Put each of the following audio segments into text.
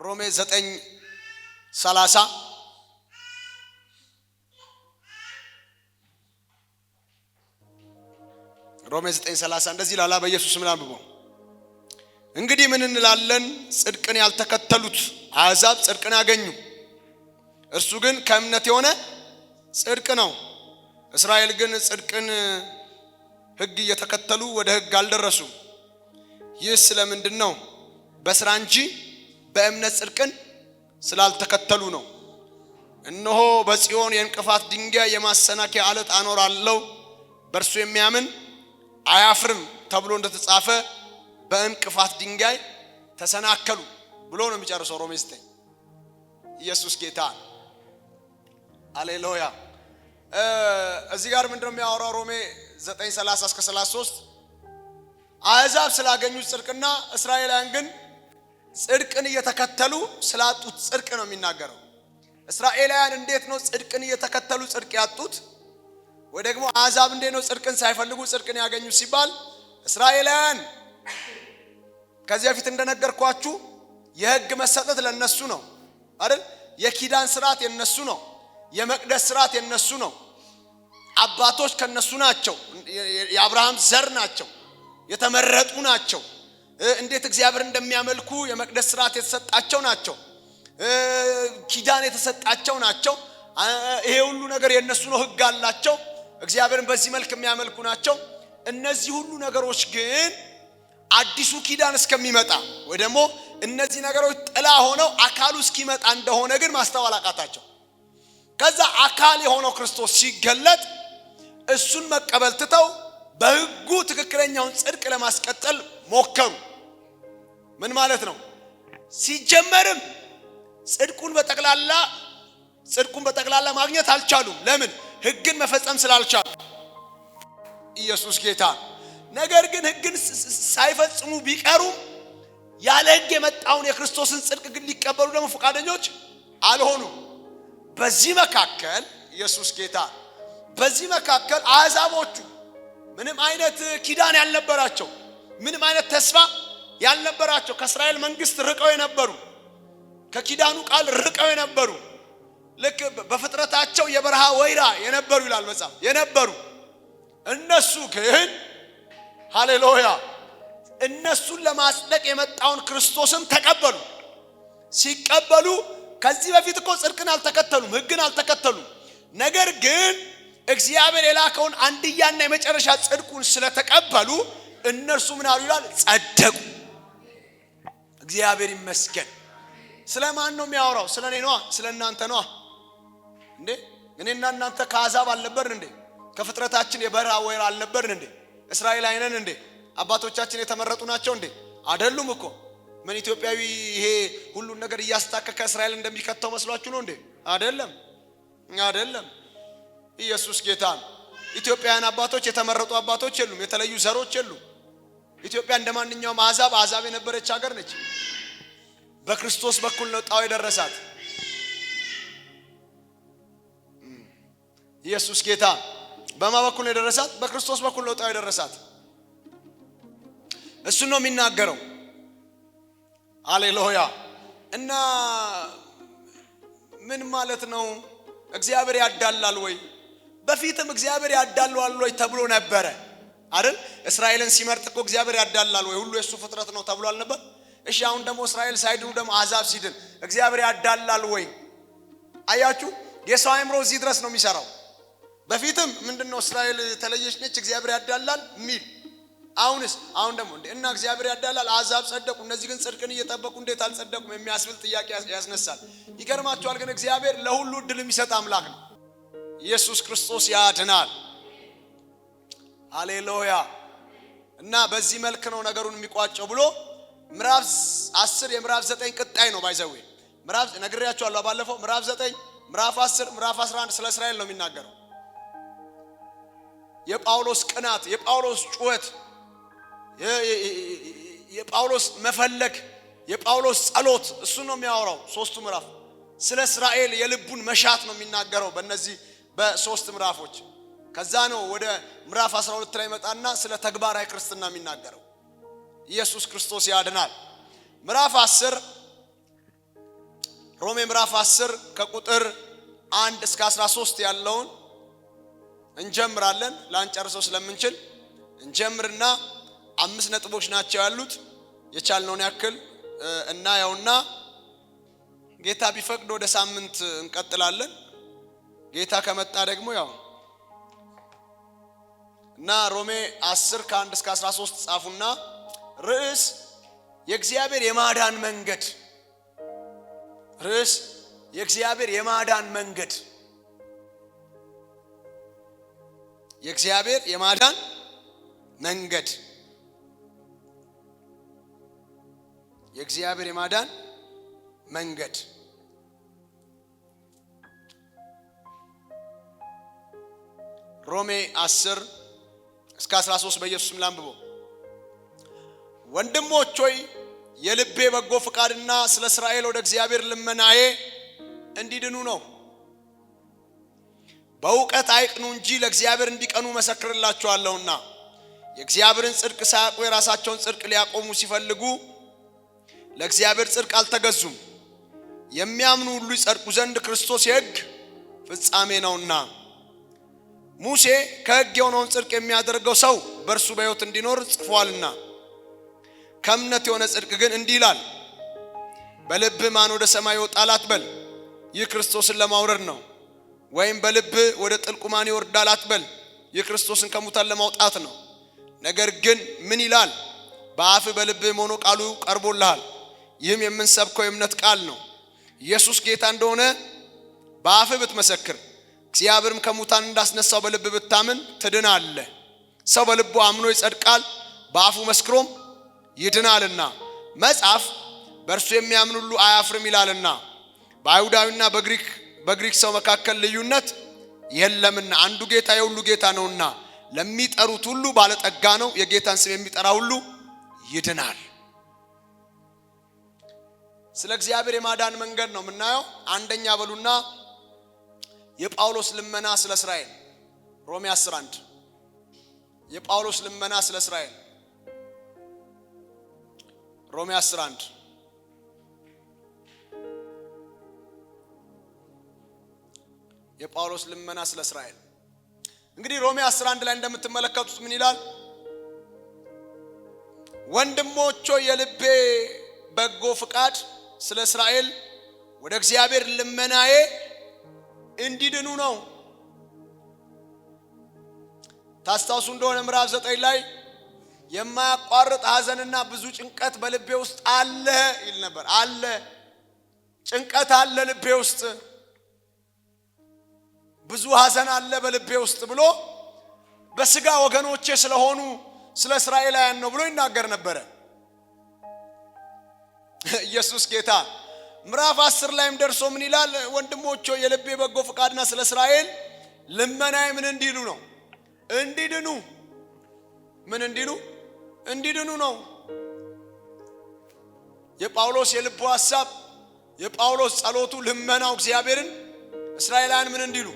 ሮሜ 9:30 ሮሜ 9:30 እንደዚህ ላላ በኢየሱስ ምን አንብቦ እንግዲህ ምን እንላለን? ጽድቅን ያልተከተሉት አሕዛብ ጽድቅን ያገኙ፣ እርሱ ግን ከእምነት የሆነ ጽድቅ ነው። እስራኤል ግን ጽድቅን ሕግ እየተከተሉ ወደ ሕግ አልደረሱም። ይህ ስለምንድን ነው? በስራ እንጂ በእምነት ጽድቅን ስላልተከተሉ ነው። እነሆ በጽዮን የእንቅፋት ድንጋይ የማሰናከያ ዓለት አኖራለሁ፣ በእርሱ የሚያምን አያፍርም ተብሎ እንደተጻፈ በእንቅፋት ድንጋይ ተሰናከሉ ብሎ ነው የሚጨርሰው ሮሜ 9። ኢየሱስ ጌታ ሃሌሉያ። እዚህ ጋር ምንድነው የሚያወራው? ሮሜ 9:30 እስከ 33 አሕዛብ ስላገኙት ጽድቅና እስራኤላውያን ግን ጽድቅን እየተከተሉ ስላጡት ጽድቅ ነው የሚናገረው። እስራኤላውያን እንዴት ነው ጽድቅን እየተከተሉ ጽድቅ ያጡት? ወይ ደግሞ አሕዛብ እንዴት ነው ጽድቅን ሳይፈልጉ ጽድቅን ያገኙት ሲባል፣ እስራኤላውያን ከዚህ በፊት እንደነገርኳችሁ የሕግ መሰጠት ለነሱ ነው አይደል? የኪዳን ስርዓት የነሱ ነው። የመቅደስ ስርዓት የነሱ ነው። አባቶች ከነሱ ናቸው። የአብርሃም ዘር ናቸው። የተመረጡ ናቸው። እንዴት እግዚአብሔር እንደሚያመልኩ የመቅደስ ስርዓት የተሰጣቸው ናቸው። ኪዳን የተሰጣቸው ናቸው። ይሄ ሁሉ ነገር የነሱ ነው። ሕግ አላቸው። እግዚአብሔርን በዚህ መልክ የሚያመልኩ ናቸው። እነዚህ ሁሉ ነገሮች ግን አዲሱ ኪዳን እስከሚመጣ ወይ ደግሞ እነዚህ ነገሮች ጥላ ሆነው አካሉ እስኪመጣ እንደሆነ ግን ማስተዋል አቃታቸው። ከዛ አካል የሆነው ክርስቶስ ሲገለጥ እሱን መቀበል ትተው በሕጉ ትክክለኛውን ጽድቅ ለማስቀጠል ሞከሩ። ምን ማለት ነው? ሲጀመርም ጽድቁን በጠቅላላ ማግኘት አልቻሉም። ለምን? ሕግን መፈጸም ስላልቻሉ። ኢየሱስ ጌታ። ነገር ግን ሕግን ሳይፈጽሙ ቢቀሩ ያለ ሕግ የመጣውን የክርስቶስን ጽድቅ ግን ሊቀበሉ ደግሞ ፈቃደኞች አልሆኑም። በዚህ መካከል ኢየሱስ ጌታ፣ በዚህ መካከል አሕዛቦቹ ምንም አይነት ኪዳን ያልነበራቸው፣ ምንም አይነት ተስፋ ያልነበራቸው፣ ከእስራኤል መንግስት ርቀው የነበሩ፣ ከኪዳኑ ቃል ርቀው የነበሩ፣ ልክ በፍጥረታቸው የበረሃ ወይራ የነበሩ ይላል መጽሐፍ የነበሩ እነሱ ግን ሃሌሉያ እነሱን ለማጽደቅ የመጣውን ክርስቶስን ተቀበሉ። ሲቀበሉ ከዚህ በፊት እኮ ጽድቅን አልተከተሉም፣ ሕግን አልተከተሉም። ነገር ግን እግዚአብሔር የላከውን አንድያና የመጨረሻ ጽድቁን ስለተቀበሉ እነርሱ ምን አሉ ይላል? ጸደቁ። እግዚአብሔር ይመስገን። ስለማን ነው የሚያወራው? ስለኔ ነዋ፣ ስለናንተ ነዋ። እንዴ እኔና እናንተ ከአሕዛብ አልነበርን እንዴ? ከፍጥረታችን የበረሃ ወይራ አልነበርን እንዴ? እስራኤል አይነን እንዴ? አባቶቻችን የተመረጡ ናቸው እንዴ? አይደሉም እኮ። ምን ኢትዮጵያዊ ይሄ ሁሉን ነገር እያስታከከ እስራኤል እንደሚከተው መስሏችሁ ነው እንዴ? አይደለም። ኢየሱስ ጌታ ነው። ኢትዮጵያውያን አባቶች የተመረጡ አባቶች የሉም፣ የተለዩ ዘሮች የሉም። ኢትዮጵያ እንደማንኛውም አሕዛብ የነበረች ሀገር ነች። በክርስቶስ በኩል ነው ጣው የደረሳት። ኢየሱስ ጌታ። በማ በኩል ነው የደረሳት? በክርስቶስ በኩል ነው ጣው የደረሳት። እሱ ነው የሚናገረው። ሃሌሉያ። እና ምን ማለት ነው? እግዚአብሔር ያዳላል ወይ? በፊትም እግዚአብሔር ያዳላል ወይ ተብሎ ነበረ አይደል? እስራኤልን ሲመርጥ እኮ እግዚአብሔር ያዳላል ወይ? ሁሉ የሱ ፍጥረት ነው ተብሏል ነበር። እሺ አሁን ደግሞ እስራኤል ሳይድኑ ደግሞ አሕዛብ ሲድን እግዚአብሔር ያዳላል ወይ? አያችሁ፣ የሰው አእምሮ እዚህ ድረስ ነው የሚሰራው። በፊትም ምንድነው እስራኤል ተለየች ነች እግዚአብሔር ያዳላል ሚል። አሁን ደግሞ እና እግዚአብሔር ያዳላል አሕዛብ ጸደቁ፣ እነዚህ ግን ጽድቅን እየጠበቁ እንዴት አልጸደቁም የሚያስብል ጥያቄ ያስነሳል። ይገርማችኋል ግን እግዚአብሔር ለሁሉ እድል የሚሰጥ አምላክ ነው። ኢየሱስ ክርስቶስ ያድናል። ሃሌሉያ። እና በዚህ መልክ ነው ነገሩን የሚቋጨው ብሎ ምዕራፍ 10 የምዕራፍ 9 ቅጣይ ነው ባይዘው ምዕራፍ ነግሬያችኋለሁ ባለፈው። ምዕራፍ 9 ምዕራፍ 10 ምዕራፍ 11 ስለ እስራኤል ነው የሚናገረው። የጳውሎስ ቅናት፣ የጳውሎስ ጩኸት፣ የጳውሎስ መፈለግ፣ የጳውሎስ ጸሎት እሱ ነው የሚያወራው። ሶስቱ ምዕራፍ ስለ እስራኤል የልቡን መሻት ነው የሚናገረው በእነዚህ በሶስት ምዕራፎች። ከዛ ነው ወደ ምዕራፍ 12 ላይ መጣና ስለ ተግባራዊ ክርስትና የሚናገረው። ኢየሱስ ክርስቶስ ያድናል። ምዕራፍ 10 ሮሜ ምዕራፍ 10 ከቁጥር 1 እስከ 13 ያለውን እንጀምራለን። ላንጨርሰው ስለምንችል እንጀምርና 5 ነጥቦች ናቸው ያሉት። የቻልነውን ያክል እና ያውና ጌታ ቢፈቅድ ወደ ሳምንት እንቀጥላለን። ጌታ ከመጣ ደግሞ ያው እና ሮሜ 10 ከ1 እስከ 13 ጻፉና ርዕስ የእግዚአብሔር የማዳን መንገድ። ርዕስ የእግዚአብሔር የማዳን መንገድ። የእግዚአብሔር የማዳን መንገድ። የእግዚአብሔር የማዳን መንገድ። ሮሜ 10 እስከ 13 በኢየሱስ ላንብበው። ወንድሞች ሆይ የልቤ በጎ ፍቃድና ስለ እስራኤል ወደ እግዚአብሔር ልመናዬ እንዲድኑ ነው። በእውቀት አይቅኑ እንጂ ለእግዚአብሔር እንዲቀኑ መሰክርላቸዋለሁና የእግዚአብሔርን ጽድቅ ሳያውቁ የራሳቸውን ጽድቅ ሊያቆሙ ሲፈልጉ ለእግዚአብሔር ጽድቅ አልተገዙም። የሚያምኑ ሁሉ ይጸድቁ ዘንድ ክርስቶስ የሕግ ፍጻሜ ነውና። ሙሴ ከሕግ የሆነውን ጽድቅ የሚያደርገው ሰው በእርሱ በሕይወት እንዲኖር ጽፏልና። ከእምነት የሆነ ጽድቅ ግን እንዲህ ይላል፣ በልብህ ማን ወደ ሰማይ ይወጣል አትበል፣ ይህ ክርስቶስን ለማውረድ ነው። ወይም በልብህ ወደ ጥልቁ ማን ይወርዳል አትበል፣ ይህ ክርስቶስን ከሙታን ለማውጣት ነው። ነገር ግን ምን ይላል? በአፍህ በልብህም ሆኖ ቃሉ ቀርቦልሃል። ይህም የምንሰብከው የእምነት ቃል ነው። ኢየሱስ ጌታ እንደሆነ በአፍህ ብትመሰክር እግዚአብሔርም ከሙታን እንዳስነሳው በልብህ ብታምን ትድናለህ። ሰው በልቡ አምኖ ይጸድቃል፣ በአፉ መስክሮም ይድናልና። መጽሐፍ በእርሱ የሚያምን ሁሉ አያፍርም ይላልና። በአይሁዳዊና በግሪክ ሰው መካከል ልዩነት የለምና አንዱ ጌታ የሁሉ ጌታ ነውና ለሚጠሩት ሁሉ ባለጠጋ ነው። የጌታን ስም የሚጠራ ሁሉ ይድናል። ስለ እግዚአብሔር የማዳን መንገድ ነው የምናየው። አንደኛ በሉና የጳውሎስ ልመና ስለ እስራኤል። ሮሜ 11 የጳውሎስ ልመና ስለ እስራኤል። ሮሜ 11 የጳውሎስ ልመና ስለ እስራኤል። እንግዲህ ሮሜ 11 ላይ እንደምትመለከቱት ምን ይላል? ወንድሞች ሆይ የልቤ በጎ ፍቃድ ስለ እስራኤል ወደ እግዚአብሔር ልመናዬ እንዲድኑ ነው። ታስታውሱ እንደሆነ ምዕራፍ 9 ላይ የማያቋርጥ ሐዘንና ብዙ ጭንቀት በልቤ ውስጥ አለ ይል ነበር። አለ ጭንቀት አለ ልቤ ውስጥ፣ ብዙ ሐዘን አለ በልቤ ውስጥ ብሎ በስጋ ወገኖቼ ስለሆኑ ስለ እስራኤላውያን ነው ብሎ ይናገር ነበረ። ኢየሱስ ጌታ። ምዕራፍ 10 ላይም ደርሶ ምን ይላል? ወንድሞች ሆይ የልቤ በጎ ፍቃድና ስለ እስራኤል ልመናዬ ምን እንዲሉ ነው? እንዲድኑ። ምን እንዲሉ? እንዲድኑ ነው። የጳውሎስ የልቡ ሐሳብ፣ የጳውሎስ ጸሎቱ፣ ልመናው እግዚአብሔርን እስራኤላውያን ምን እንዲሉ?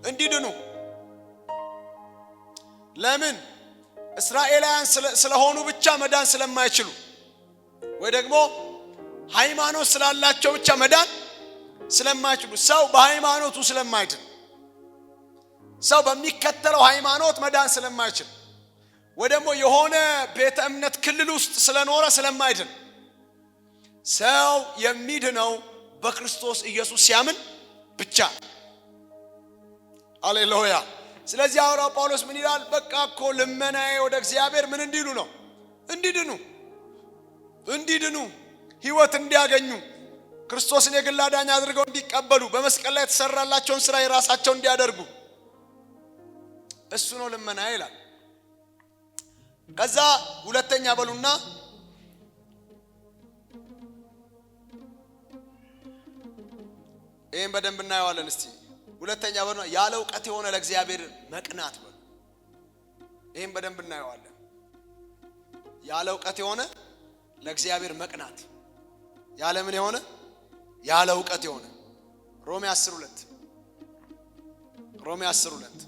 እንዲድኑ። ለምን? እስራኤላውያን ስለሆኑ ብቻ መዳን ስለማይችሉ ወይ ደግሞ ሃይማኖት ስላላቸው ብቻ መዳን ስለማይችሉ፣ ሰው በሃይማኖቱ ስለማይድን፣ ሰው በሚከተለው ሃይማኖት መዳን ስለማይችል ወይ ደግሞ የሆነ ቤተ እምነት ክልል ውስጥ ስለኖረ ስለማይድን፣ ሰው የሚድነው በክርስቶስ ኢየሱስ ሲያምን ብቻ። ሃሌሉያ። ስለዚህ ሐዋርያው ጳውሎስ ምን ይላል? በቃ እኮ ልመናዬ ወደ እግዚአብሔር ምን እንዲሉ ነው? እንዲድኑ። እንዲድኑ፣ ሕይወት እንዲያገኙ፣ ክርስቶስን የግል አዳኝ አድርገው እንዲቀበሉ፣ በመስቀል ላይ የተሰራላቸውን ሥራ የራሳቸው እንዲያደርጉ፣ እሱ ነው ልመናዬ ይላል። ከዛ ሁለተኛ በሉና ይሄን በደንብ እናየዋለን። እስቲ ሁለተኛ በሉና ያለ ዕውቀት የሆነ ለእግዚአብሔር መቅናት በሉ። ይሄን በደንብ እናየዋለን። ያለ ዕውቀት የሆነ ለእግዚአብሔር መቅናት። ያለ ምን የሆነ? ያለ ዕውቀት የሆነ። ሮሜ 10:2 ሮሜ 10:2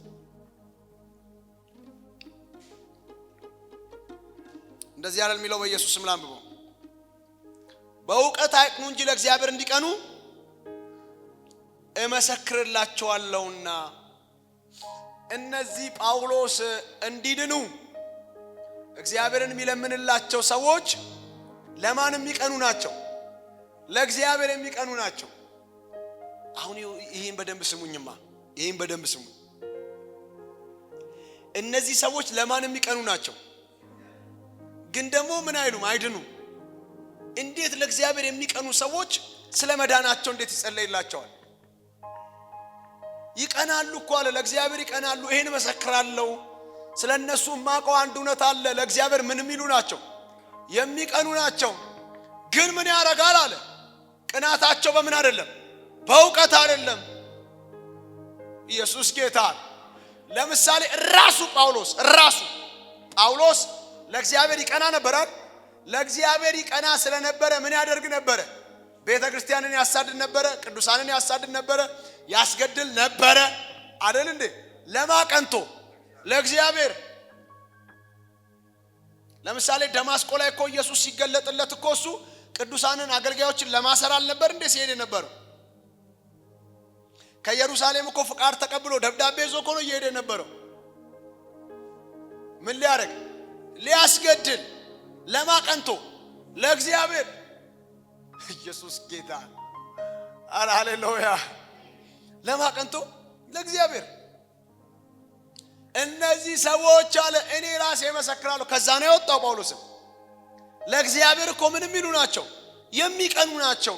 እንደዚህ ያለ የሚለው በኢየሱስ ስም ላንብበው። በእውቀት አይቅኑ እንጂ ለእግዚአብሔር እንዲቀኑ እመሰክርላቸዋለሁና እነዚህ ጳውሎስ እንዲድኑ እግዚአብሔርን የሚለምንላቸው ሰዎች ለማን የሚቀኑ ናቸው? ለእግዚአብሔር የሚቀኑ ናቸው። አሁን ይሄን በደንብ ስሙኝማ፣ ይሄን በደንብ ስሙ። እነዚህ ሰዎች ለማን የሚቀኑ ናቸው? ግን ደግሞ ምን አይሉም፣ አይድኑም። እንዴት ለእግዚአብሔር የሚቀኑ ሰዎች ስለ መዳናቸው እንዴት ይጸለይላቸዋል? ይቀናሉ እኮ አለ፣ ለእግዚአብሔር ይቀናሉ። ይሄን መሰክራለሁ። ስለነሱ ማቀው አንድ እውነት አለ። ለእግዚአብሔር ምን የሚሉ ናቸው? የሚቀኑ ናቸው። ግን ምን ያረጋል አለ? ቅናታቸው በምን አይደለም፣ በእውቀት አይደለም። ኢየሱስ ጌታ። ለምሳሌ ራሱ ጳውሎስ ለእግዚአብሔር ይቀና ነበር። ለእግዚአብሔር ይቀና ስለነበረ ምን ያደርግ ነበረ? ቤተክርስቲያንን ያሳድድ ነበረ፣ ቅዱሳንን ያሳድድ ነበረ፣ ያስገድል ነበረ አይደል እንዴ? ለማቀንቶ ለእግዚአብሔር። ለምሳሌ ደማስቆ ላይ እኮ ኢየሱስ ሲገለጥለት እኮ እሱ ቅዱሳንን አገልጋዮችን ለማሰር አልነበር እንዴ ሲሄድ ነበረው? ከኢየሩሳሌም እኮ ፍቃድ ተቀብሎ ደብዳቤ ይዞ እኮ ነው እየሄደ ነበረው። ምን ሊያደርግ? ሊያስገድል። ለማቀንቶ ለእግዚአብሔር። ኢየሱስ ጌታ። ሃሌሉያ። ለማቀንቶ ለእግዚአብሔር። እነዚህ ሰዎች አለ እኔ ራሴ መሰክራለሁ። ከዛ ነው የወጣው ጳውሎስም። ለእግዚአብሔር እኮ ምን የሚሉ ናቸው? የሚቀኑ ናቸው።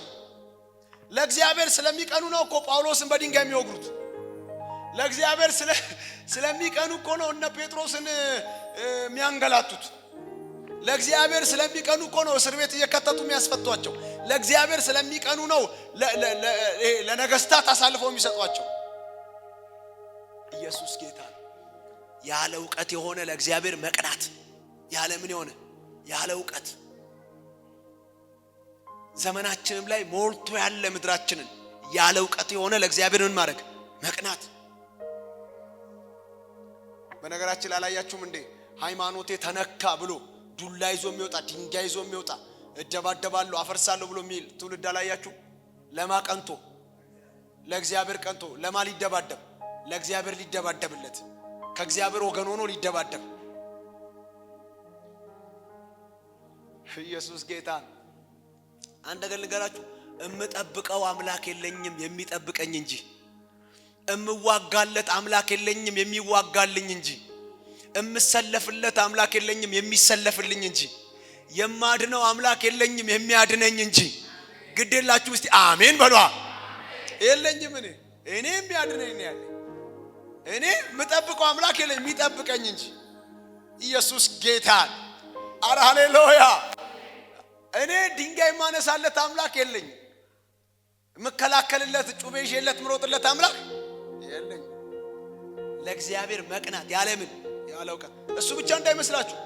ለእግዚአብሔር ስለሚቀኑ ነው እኮ ጳውሎስን በድንጋይ የሚወግሩት። ለእግዚአብሔር ስለሚቀኑ እኮ ነው እነ ጴጥሮስን የሚያንገላቱት። ለእግዚአብሔር ስለሚቀኑ እኮ ነው እስር ቤት እየከተቱ የሚያስፈቷቸው። ለእግዚአብሔር ስለሚቀኑ ነው ለነገስታት አሳልፈው የሚሰጧቸው። ኢየሱስ ጌታ። ያለ ዕውቀት የሆነ ለእግዚአብሔር መቅናት፣ ያለ ምን የሆነ ያለ ዕውቀት። ዘመናችንም ላይ ሞልቶ ያለ ምድራችንን ያለ ዕውቀት የሆነ ለእግዚአብሔር ምን ማድረግ? መቅናት። በነገራችን ላይ አላያችሁም እንዴ? ሃይማኖቴ ተነካ ብሎ ዱላ ይዞ የሚወጣ ድንጋይ ይዞ የሚወጣ እደባደባለሁ አፈርሳለሁ ብሎ የሚል ትውልድ አላያችሁ? ለማቀንቶ ለእግዚአብሔር ቀንቶ ለማ ሊደባደብ? ለእግዚአብሔር ሊደባደብለት፣ ከእግዚአብሔር ወገን ሆኖ ሊደባደብ። ኢየሱስ ጌታ። አንድ ነገር ልንገራችሁ፣ እምጠብቀው አምላክ የለኝም የሚጠብቀኝ እንጂ፣ እምዋጋለት አምላክ የለኝም የሚዋጋልኝ እንጂ፣ እምሰለፍለት አምላክ የለኝም የሚሰለፍልኝ እንጂ፣ የማድነው አምላክ የለኝም የሚያድነኝ እንጂ። ግዴላችሁ እስቲ አሜን በሏ። የለኝም እኔ የሚያድነኝ ነው ያለ። እኔ የምጠብቀው አምላክ የለኝም የሚጠብቀኝ እንጂ። ኢየሱስ ጌታ። አረ ሃሌሉያ። እኔ ድንጋይ ማነሳለት አምላክ የለኝም። የምከላከልለት ጩቤ ይዤለት ምሮጥለት አምላክ የለኝም። ለእግዚአብሔር መቅናት ያለ ምን? ያለ ዕውቀት። እሱ ብቻ እንዳይመስላችሁ፣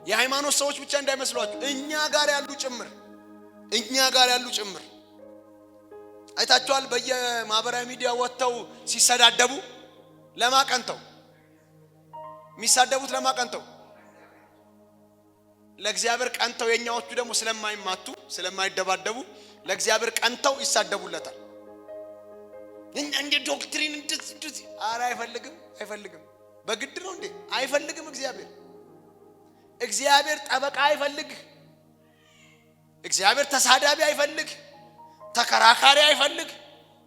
የሃይማኖት ሰዎች ብቻ እንዳይመስላችሁ፣ እኛ ጋር ያሉ ጭምር አይታችኋል። በየማህበራዊ ሚዲያ ወጥተው ሲሰዳደቡ ለማቀንተው የሚሳደቡት ለማቀንተው ለእግዚአብሔር ቀንተው፣ የኛዎቹ ደግሞ ስለማይማቱ ስለማይደባደቡ ለእግዚአብሔር ቀንተው ይሳደቡለታል። እንደ ዶክትሪን እንደዚህ አረ አይፈልግም። በግድ ነው እንዴ? አይፈልግም። እግዚአብሔር ጠበቃ አይፈልግ። እግዚአብሔር ተሳዳቢ አይፈልግ፣ ተከራካሪ አይፈልግ።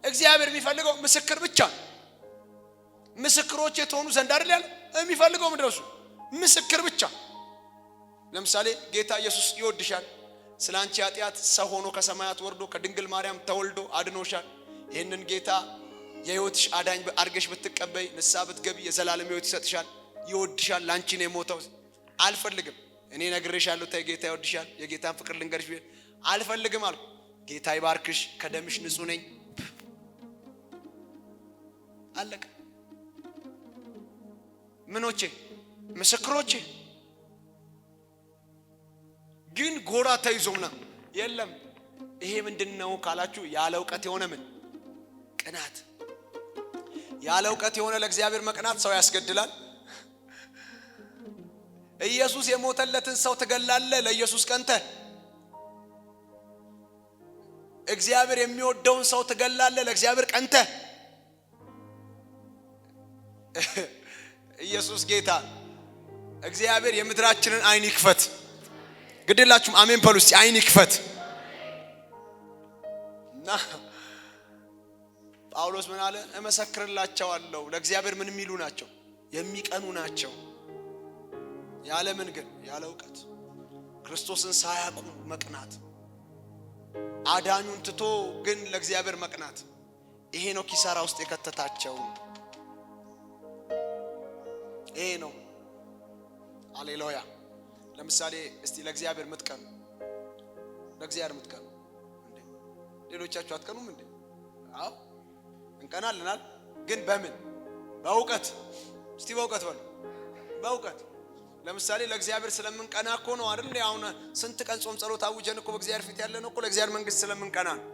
እግዚአብሔር የሚፈልገው ምስክር ብቻ ነው። ምስክሮች የተሆኑ ዘንድ አይደል ያለው? የሚፈልገው ምድረሱ ምስክር ብቻ። ለምሳሌ ጌታ ኢየሱስ ይወድሻል፣ ስላንቺ ኃጢአት ሰው ሆኖ ከሰማያት ወርዶ ከድንግል ማርያም ተወልዶ አድኖሻል። ይህንን ጌታ የህይወትሽ አዳኝ አርገሽ ብትቀበይ ንስሐ ብትገቢ የዘላለም ህይወት ይሰጥሻል። ይወድሻል፣ ላንቺ ነው የሞተው። አልፈልግም። እኔ ነግሬሻለሁ፣ ታይ ጌታ ይወድሻል፣ የጌታን ፍቅር ልንገርሽ ቢል አልፈልግም አልኩ። ጌታ ይባርክሽ፣ ከደምሽ ንጹህ ነኝ፣ አለቀ። ምኖቼ ምስክሮቼ ግን ጎራ ተይዞና የለም። ይሄ ምንድነው ካላችሁ ያለ ዕውቀት የሆነ ምን ቅናት። ያለ ዕውቀት የሆነ ለእግዚአብሔር መቅናት ሰው ያስገድላል። ኢየሱስ የሞተለትን ሰው ትገላለህ ለኢየሱስ ቀንተህ። እግዚአብሔር የሚወደውን ሰው ትገላለህ ለእግዚአብሔር ቀንተህ። ኢየሱስ ጌታ። እግዚአብሔር የምድራችንን አይን ይክፈት። ግዴላችሁም አሜን በሉ እስቲ። አይን ይክፈት። እና ጳውሎስ ምን አለ? እመሰክርላቸዋለሁ ለእግዚአብሔር ምን የሚሉ ናቸው? የሚቀኑ ናቸው። ያለ ምን ግን? ያለ ዕውቀት ክርስቶስን ሳያውቁ መቅናት፣ አዳኙን ትቶ ግን ለእግዚአብሔር መቅናት። ይሄ ነው ኪሳራ ውስጥ የከተታቸው። ይሄ ነው። ሃሌሉያ። ለምሳሌ እስቲ ለእግዚአብሔር ምትቀኑ፣ ለእግዚአብሔር ምትቀኑ እንዴ? ሌሎቻችሁ አትቀኑም እንዴ? አዎ እንቀናልናል። ግን በምን? በእውቀት። እስቲ በእውቀት በሉ። በእውቀት። ለምሳሌ ለእግዚአብሔር ስለምንቀና እኮ ነው አይደል? አሁን ስንት ቀን ጾም ጸሎት አውጀን እኮ በእግዚአብሔር ፊት ያለነው እኮ ለእግዚአብሔር መንግስት ስለምንቀና ነው።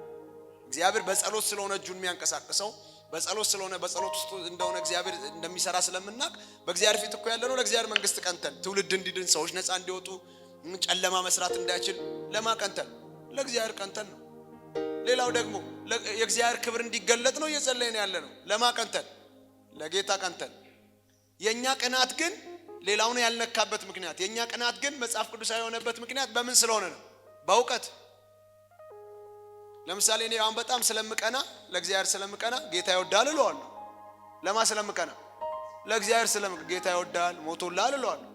እግዚአብሔር በጸሎት ስለሆነ እጁን የሚያንቀሳቅሰው በጸሎት ስለሆነ በጸሎት ውስጥ እንደሆነ እግዚአብሔር እንደሚሰራ ስለምናቅ በእግዚአብሔር ፊት እኮ ያለነው ለእግዚአብሔር መንግስት ቀንተን፣ ትውልድ እንዲድን፣ ሰዎች ነፃ እንዲወጡ፣ ጨለማ መስራት እንዳይችል ለማቀንተን ለእግዚአብሔር ቀንተን ነው። ሌላው ደግሞ የእግዚአብሔር ክብር እንዲገለጥ ነው እየጸለይን ያለነው። ለማቀንተን ለጌታ ቀንተን። የኛ ቅናት ግን ሌላውን ያልነካበት ምክንያት፣ የኛ ቅናት ግን መጽሐፍ ቅዱሳዊ የሆነበት ምክንያት በምን ስለሆነ ነው? በእውቀት። ለምሳሌ እኔ አሁን በጣም ስለምቀና ለእግዚአብሔር ስለምቀና ጌታ ይወዳል እለዋለሁ። ለማ ስለምቀና? ለእግዚአብሔር ጌታ ይወዳል ሞቶላል እለዋለሁ።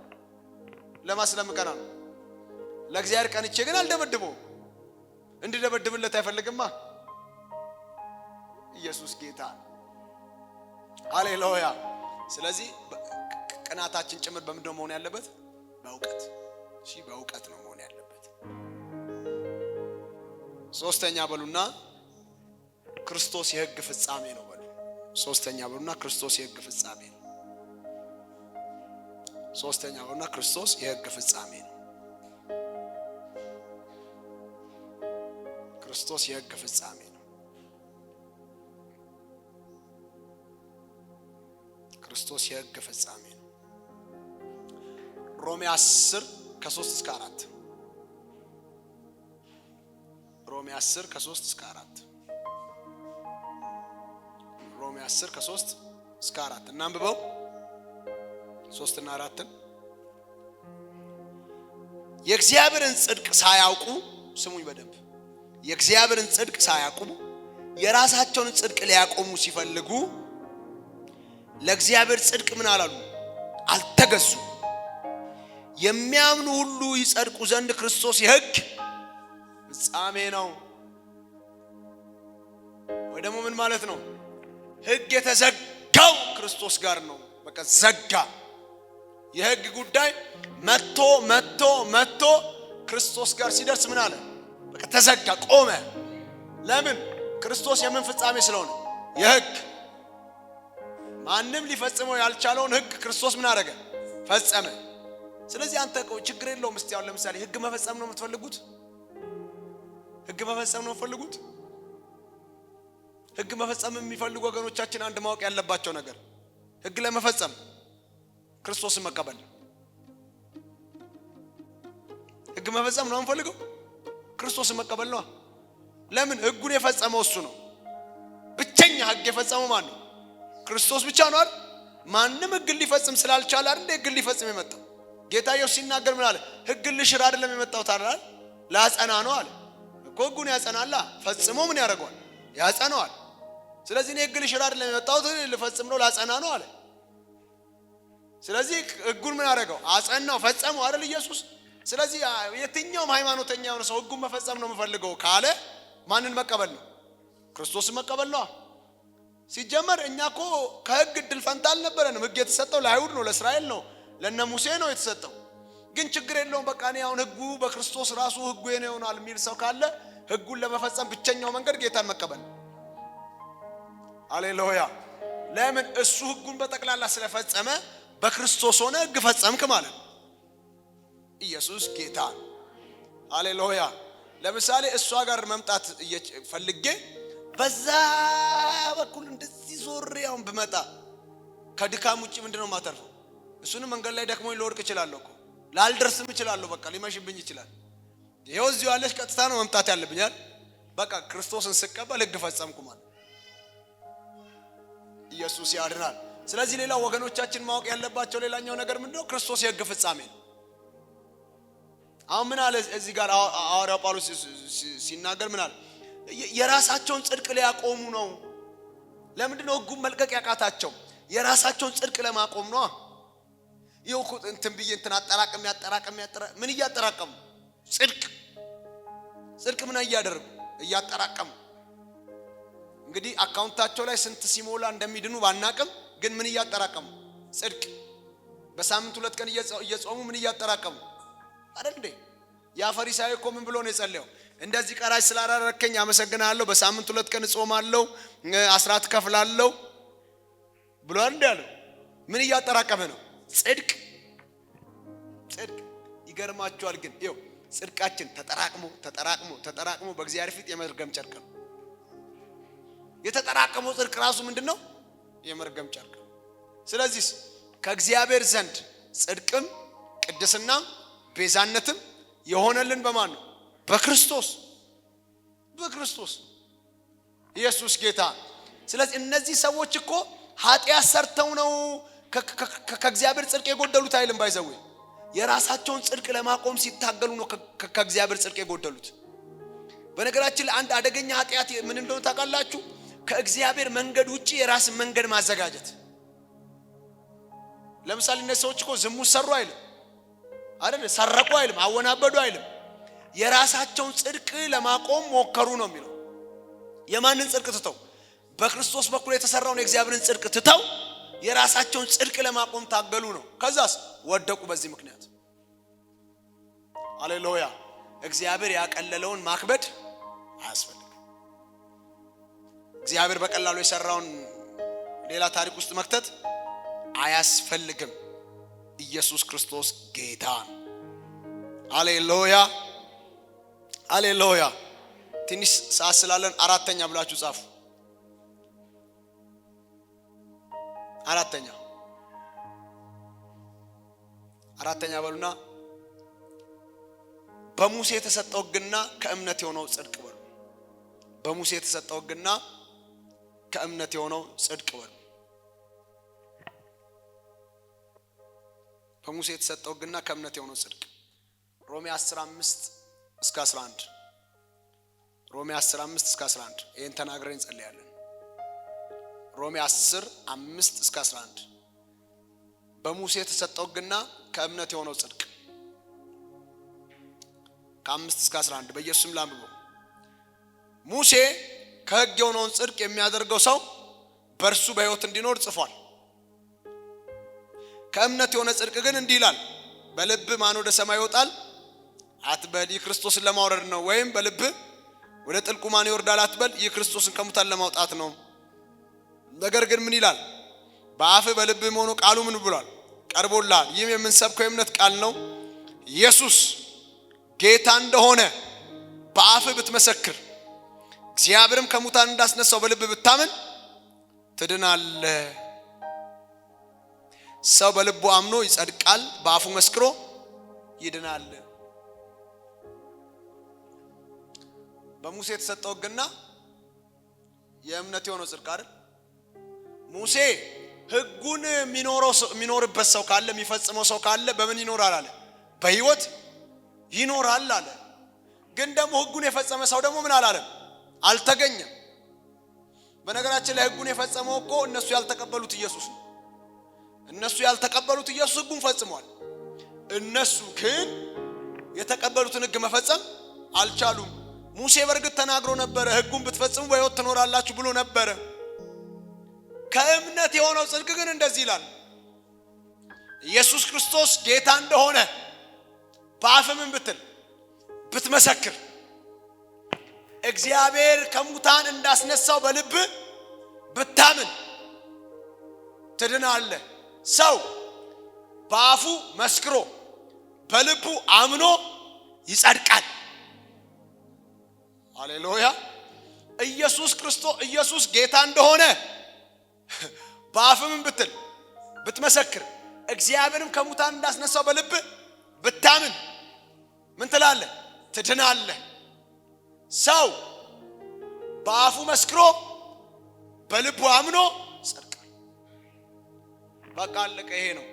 ለማ ስለምቀና ነው? ለእግዚአብሔር ቀንቼ ግን አልደበድበው። እንዲደበድብለት አይፈልግማ። ኢየሱስ ጌታ። ሃሌሉያ። ስለዚህ ቅናታችን ጭምር በምንድን ነው መሆን ያለበት? በእውቀት። እሺ በእውቀት ነው መሆን ያለበት። ሶስተኛ በሉና ክርስቶስ የሕግ ፍጻሜ ነው በሉ። ሶስተኛ በሉና ክርስቶስ የሕግ ፍጻሜ ነው። ሶስተኛ በሉና ክርስቶስ የሕግ ፍጻሜ ነው። ክርስቶስ የሕግ ፍጻሜ ነው። ክርስቶስ የሕግ ፍጻሜ ነው። ሮሜ 10 ከ3 እስከ 4 ሮሜ 10 ከ3 እስከ 4 ሮሜ 10 ከ3 እስከ 4 እናንብበው። 3 እና 4 የእግዚአብሔርን ጽድቅ ሳያውቁ፣ ስሙኝ በደንብ፣ የእግዚአብሔርን ጽድቅ ሳያውቁ የራሳቸውን ጽድቅ ሊያቆሙ ሲፈልጉ ለእግዚአብሔር ጽድቅ ምን አላሉ? አልተገዙ። የሚያምኑ ሁሉ ይጸድቁ ዘንድ ክርስቶስ የሕግ ፍጻሜ ነው። ወይ ደግሞ ምን ማለት ነው? ሕግ የተዘጋው ክርስቶስ ጋር ነው። በቃ ዘጋ። የሕግ ጉዳይ መጥቶ ክርስቶስ ጋር ሲደርስ ምን አለ? በቃ ተዘጋ፣ ቆመ። ለምን? ክርስቶስ የምን ፍጻሜ ስለሆነ? የሕግ። ማንም ሊፈጽመው ያልቻለውን ሕግ ክርስቶስ ምን አደረገ? ፈጸመ። ስለዚህ አንተ ችግር የለውም። እስቲ አሁን ለምሳሌ ሕግ መፈጸም ነው የምትፈልጉት? ሕግ መፈጸም ነው የምትፈልጉት? ሕግ መፈጸም የሚፈልጉ ወገኖቻችን አንድ ማወቅ ያለባቸው ነገር፣ ሕግ ለመፈጸም ክርስቶስን መቀበል። ሕግ መፈጸም ነው የምንፈልገው? ክርስቶስን መቀበል ነው። ለምን? ሕጉን የፈጸመው እሱ ነው። ብቸኛ ሕግ የፈጸመው ማን ነው? ክርስቶስ ብቻ ነው አይደል? ማንም ሕግን ሊፈጽም ስላልቻለ አይደል ሕግን ሊፈጽም የመጣው። ጌታ ኢየሱስ ሲናገር ምን አለ? ሕግን ልሽር አይደለም የመጣሁት አይደል? ላጸና ነው አለ እኮ። ሕጉን ያጸናላ፣ ፈጽሞ ምን ያደርገዋል? ያጸናዋል። ስለዚህ እኔ ሕግ ልሽር አይደለም የመጣሁት ልፈጽም ነው፣ ላጸና ነው አለ። ስለዚህ ሕጉን ምን ያደርገው? አጸናው፣ ፈጸመው አይደል ኢየሱስ። ስለዚህ የትኛውም ሃይማኖተኛ የሆነ ሰው ሕጉን መፈጸም ነው የምፈልገው ካለ ማንን መቀበል ነው? ክርስቶስን መቀበል ነው። ሲጀመር እኛ እኮ ከሕግ እድል ፈንታ አልነበረንም። ሕግ የተሰጠው ለአይሁድ ነው፣ ለእስራኤል ነው፣ ለነ ሙሴ ነው የተሰጠው። ግን ችግር የለውም። በቃ እኔ አሁን ሕጉ በክርስቶስ ራሱ ሕጉ የኔ ይሆናል የሚል ሰው ካለ ሕጉን ለመፈጸም ብቸኛው መንገድ ጌታን መቀበል። ሃሌሉያ። ለምን? እሱ ሕጉን በጠቅላላ ስለፈጸመ በክርስቶስ ሆነ ሕግ ፈጸምክ ማለት ነው። ኢየሱስ ጌታ። ሃሌሉያ። ለምሳሌ እሷ ጋር መምጣት ፈልጌ በዛ በኩል እንደዚህ ዞሬውን ብመጣ ከድካም ውጪ ምንድነው ማተርፈው? እሱንም መንገድ ላይ ደክሞኝ ልወድቅ እችላለሁ እኮ፣ ላልደርስም እችላለሁ። በቃ ሊመሽብኝ ይችላል። ይሄው እዚሁ ያለሽ ቀጥታ ነው መምጣት ያለብኛል። በቃ ክርስቶስን ስቀበል ሕግ ፈጸምኩ ማለት። ኢየሱስ ያድናል። ስለዚህ ሌላው ወገኖቻችን ማወቅ ያለባቸው ሌላኛው ነገር ምንድነው? ክርስቶስ የሕግ ፍጻሜ ነው። አሁን ምን አለ እዚህ ጋር ሐዋርያው ጳውሎስ ሲናገር ምን አለ? የራሳቸውን ጽድቅ ሊያቆሙ ነው። ለምንድነው ሕጉን መልቀቅ ያቃታቸው? የራሳቸውን ጽድቅ ለማቆም ነው። ይኸው እንትን ብዬ እንትን አጠራቀም ምን እያጠራቀሙ? ጽድቅ ምን እያደረጉ? እያጠራቀሙ። እንግዲህ አካውንታቸው ላይ ስንት ሲሞላ እንደሚድኑ ባናቅም ግን ምን እያጠራቀሙ? ጽድቅ። በሳምንት 2 ቀን እየጾሙ ምን እያጠራቀሙ አይደል እንዴ? ያ ፈሪሳዊ እኮ ምን ብሎ ነው የጸለየው? እንደዚህ ቀራጭ ስላደረከኝ አመሰግናለሁ፣ በሳምንት 2 ቀን እጾማለሁ፣ አስራት ከፍላለሁ ብሏል እንዴ ያለው። ምን እያጠራቀመ ነው? ጽድቅ። ይገርማችኋል ግን ይኸው ጽድቃችን ተጠራቅሞ በእግዚአብሔር ፊት የመርገም ጨርቅ ነው። የተጠራቀመው ጽድቅ ራሱ ምንድነው? የመርገም ጨርቅ። ስለዚህ ከእግዚአብሔር ዘንድ ጽድቅም ቅድስናም ቤዛነትም የሆነልን በማን ነው? በክርስቶስ ኢየሱስ ጌታ። ስለዚህ እነዚህ ሰዎች እኮ ኃጢአት ሰርተው ነው ከእግዚአብሔር ጽድቅ የጎደሉት አይልም። ባይዘው የራሳቸውን ጽድቅ ለማቆም ሲታገሉ ነው ከእግዚአብሔር ጽድቅ የጎደሉት። በነገራችን ላይ አንድ አደገኛ ኃጢአት ምን እንደሆነ ታውቃላችሁ? ከእግዚአብሔር መንገድ ውጪ የራስን መንገድ ማዘጋጀት። ለምሳሌ እነዚህ ሰዎች እኮ ዝሙት ሰሩ አይልም አይደል? ሰረቁ አይልም፣ አወናበዱ አይልም። የራሳቸውን ጽድቅ ለማቆም ሞከሩ ነው የሚለው። የማንን ጽድቅ ትተው? በክርስቶስ በኩል የተሰራውን የእግዚአብሔርን ጽድቅ ትተው የራሳቸውን ጽድቅ ለማቆም ታገሉ ነው። ከዛስ ወደቁ። በዚህ ምክንያት ሃሌሉያ። እግዚአብሔር ያቀለለውን ማክበድ አያስፈልግም። እግዚአብሔር በቀላሉ የሰራውን ሌላ ታሪክ ውስጥ መክተት አያስፈልግም። ኢየሱስ ክርስቶስ ጌታ ነው። ሃሌሉያ። ትንሽ ሰዓት ስላለን አራተኛ ብላችሁ ጻፉ። አራተኛ በሉና በሙሴ የተሰጠው ሕግና ከእምነት የሆነው ጽድቅ በሉ። በሙሴ የተሰጠው ሕግና ከእምነት የሆነው ጽድቅ በሉ። በሙሴ የተሰጠው ሕግና ከእምነት የሆነው ጽድቅ። ሮሜ 10:5-11 ሮሜ 10:5-11 ይሄን ተናግረን እንጸልያለን። ሮሜ 10:5-11 በሙሴ የተሰጠው ሕግና ከእምነት የሆነው ጽድቅ። ከ5-11 በኢየሱስም ላንብበው። ሙሴ ከሕግ የሆነውን ጽድቅ የሚያደርገው ሰው በእርሱ በሕይወት እንዲኖር ጽፏል። ከእምነት የሆነ ጽድቅ ግን እንዲህ ይላል፣ በልብ ማን ወደ ሰማይ ይወጣል አትበል፣ ይህ ክርስቶስን ለማውረድ ነው። ወይም በልብ ወደ ጥልቁ ማን ይወርዳል አትበል፣ ይህ ክርስቶስን ከሙታን ለማውጣት ነው። ነገር ግን ምን ይላል? በአፍህ በልብህም ሆኖ ቃሉ ምን ብሏል? ቀርቦልሃል። ይህም የምንሰብከው የእምነት ቃል ነው። ኢየሱስ ጌታ እንደሆነ በአፍህ ብትመሰክር፣ እግዚአብሔርም ከሙታን እንዳስነሳው በልብህ ብታምን ትድናለህ። ሰው በልቡ አምኖ ይጸድቃል፣ በአፉ መስክሮ ይድናል። በሙሴ የተሰጠው ሕግና የእምነት የሆነው ጽድቅ አይደል? ሙሴ ሕጉን የሚኖርበት ሰው ካለ የሚፈጽመው ሰው ካለ በምን ይኖራል አለ? በሕይወት ይኖራል አለ። ግን ደግሞ ሕጉን የፈጸመ ሰው ደግሞ ምን አላለም? አልተገኘም። በነገራችን ላይ ሕጉን የፈጸመው እኮ እነሱ ያልተቀበሉት ኢየሱስ ነው። እነሱ ያልተቀበሉት ኢየሱስ ሕጉን ፈጽሟል። እነሱ ግን የተቀበሉትን ሕግ መፈጸም አልቻሉም። ሙሴ በእርግጥ ተናግሮ ነበረ፣ ሕጉን ብትፈጽሙ በሕይወት ትኖራላችሁ ብሎ ነበረ። ከእምነት የሆነው ጽድቅ ግን እንደዚህ ይላል፣ ኢየሱስ ክርስቶስ ጌታ እንደሆነ በአፍህ ምን ብትል ብትመሰክር፣ እግዚአብሔር ከሙታን እንዳስነሳው በልብ ብታምን ትድናለህ። ሰው በአፉ መስክሮ በልቡ አምኖ ይጸድቃል። ሃሌሉያ። ኢየሱስ ጌታ እንደሆነ በአፍህ ምን ብትል ብትመሰክር፣ እግዚአብሔርም ከሙታን እንዳስነሳው በልብ ብታምን ምን ትላለህ? ትድናለህ። ሰው በአፉ መስክሮ በልቡ አምኖ ይጸድቃል። በቃ አለቀ። ይሄ ነው።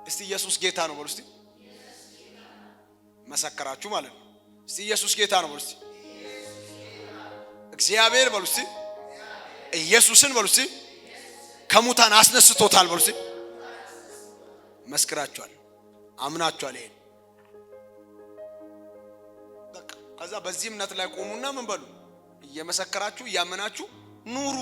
እስቲ ኢየሱስ ጌታ ነው በሉ። እስቲ መሰከራችሁ ማለት ነው። እስቲ ኢየሱስ ጌታ ነው በሉ። እስቲ እግዚአብሔር በሉ። እስቲ ኢየሱስን በሉ። እስቲ ከሙታን አስነስቶታል በሉ። እስቲ መስክራችኋል፣ አምናችኋል። ይሄን በቃ ከዛ በዚህ እምነት ላይ ቆሙና ምን በሉ? እየመሰከራችሁ እያመናችሁ ኑሩ።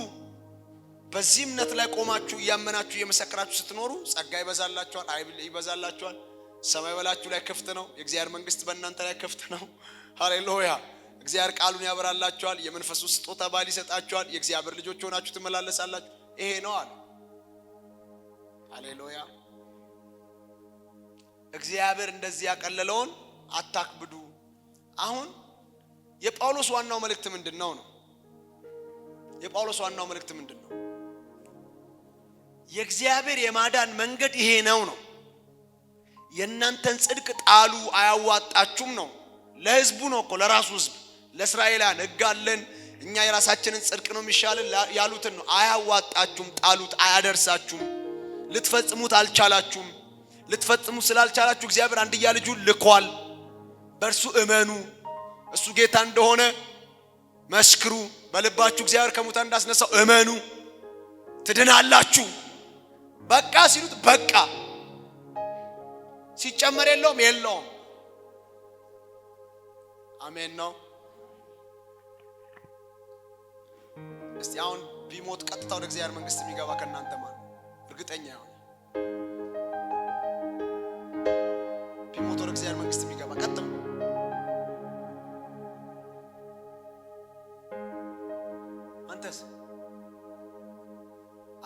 በዚህ እምነት ላይ ቆማችሁ እያመናችሁ እየመሰከራችሁ ስትኖሩ ጸጋ ይበዛላችኋል፣ ኃይል ይበዛላችኋል። ሰማይ በላችሁ ላይ ክፍት ነው። የእግዚአብሔር መንግስት በእናንተ ላይ ክፍት ነው። ሃሌሉያ። እግዚአብሔር ቃሉን ያበራላችኋል። የመንፈሱ ስጦታ ባል ይሰጣችኋል። የእግዚአብሔር ልጆች ሆናችሁ ትመላለሳላችሁ። ይሄ ነው አለ። ሃሌሉያ። እግዚአብሔር እንደዚህ ያቀለለውን አታክብዱ። አሁን የጳውሎስ ዋናው መልእክት ምንድነው ነው? የጳውሎስ ዋናው መልእክት ምንድነው? የእግዚአብሔር የማዳን መንገድ ይሄ ነው ነው። የእናንተን ጽድቅ ጣሉ አያዋጣችሁም ነው። ለህዝቡ ነው እኮ ለራሱ ህዝብ ለእስራኤላውያን ሕግ አለን እኛ የራሳችንን ጽድቅ ነው የሚሻልን ያሉትን ነው። አያዋጣችሁም፣ ጣሉት፣ አያደርሳችሁም፣ ልትፈጽሙት አልቻላችሁም። ልትፈጽሙት ስላልቻላችሁ እግዚአብሔር አንድያ ልጁን ልኳል። በእርሱ እመኑ፣ እሱ ጌታ እንደሆነ መስክሩ። በልባችሁ እግዚአብሔር ከሙታን እንዳስነሳው እመኑ፣ ትድናላችሁ። በቃ ሲሉት በቃ፣ ሲጨመር የለውም። አሜን ነው። እስቲ አሁን ቢሞት ቀጥታ ወደ እግዚአብሔር መንግስት የሚገባ ከእናንተ ማን እርግጠኛ ነው? ቢሞት ወደ እግዚአብሔር መንግስት የሚገባ ቀጥታ አንተስ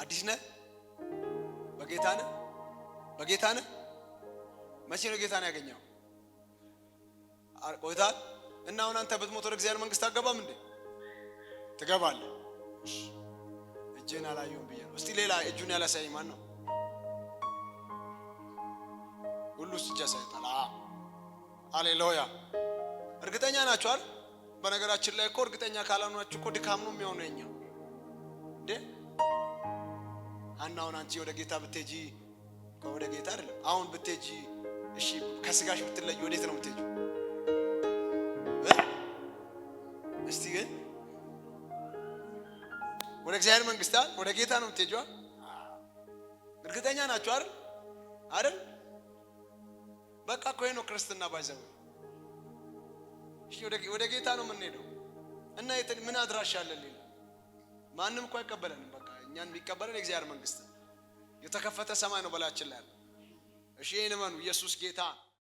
አዲስ ነህ? በጌታ ነህ? መቼ ነው ጌታን ያገኘው? ቆይታል። እና አሁን አንተ ብትሞት ወደ እግዚአብሔር መንግስት አትገባም እንዴ? ትገባለህ። እጄን አላየሁም ብዬ ነው። እስቲ ሌላ እጁን ያላሳየኝ ማን ነው? ሁሉስ እጅ ያሳይታል። ሃሌሉያ። እርግጠኛ ናችሁ አይደል? በነገራችን ላይ እኮ እርግጠኛ ካላናችሁ እኮ ድካም ነው የሚሆነው የኛ እንዴ። አሁን አንቺ ወደ ጌታ ብትሄጂ ወደ ጌታ አይደለም አሁን ብትሄጂ፣ እሺ ከስጋሽ ብትለይ ወዴት ነው የምትሄጂው? እስቲ ግን ወደ እግዚአብሔር መንግስት ወደ ጌታ ነው የምትሄጂው። እርግጠኛ ናችሁ አይደል? በቃ እኮ ነው ክርስትና ባይዘው። እሺ ወደ ጌታ ነው የምንሄደው እና ምን አድራሻ አለን? ማንም እኮ አይቀበለንም። በቃ እኛን የሚቀበለን የእግዚአብሔር መንግስት የተከፈተ ሰማይ ነው በላችን ላይ። እሺ ይሄን እመኑ። ኢየሱስ ጌታ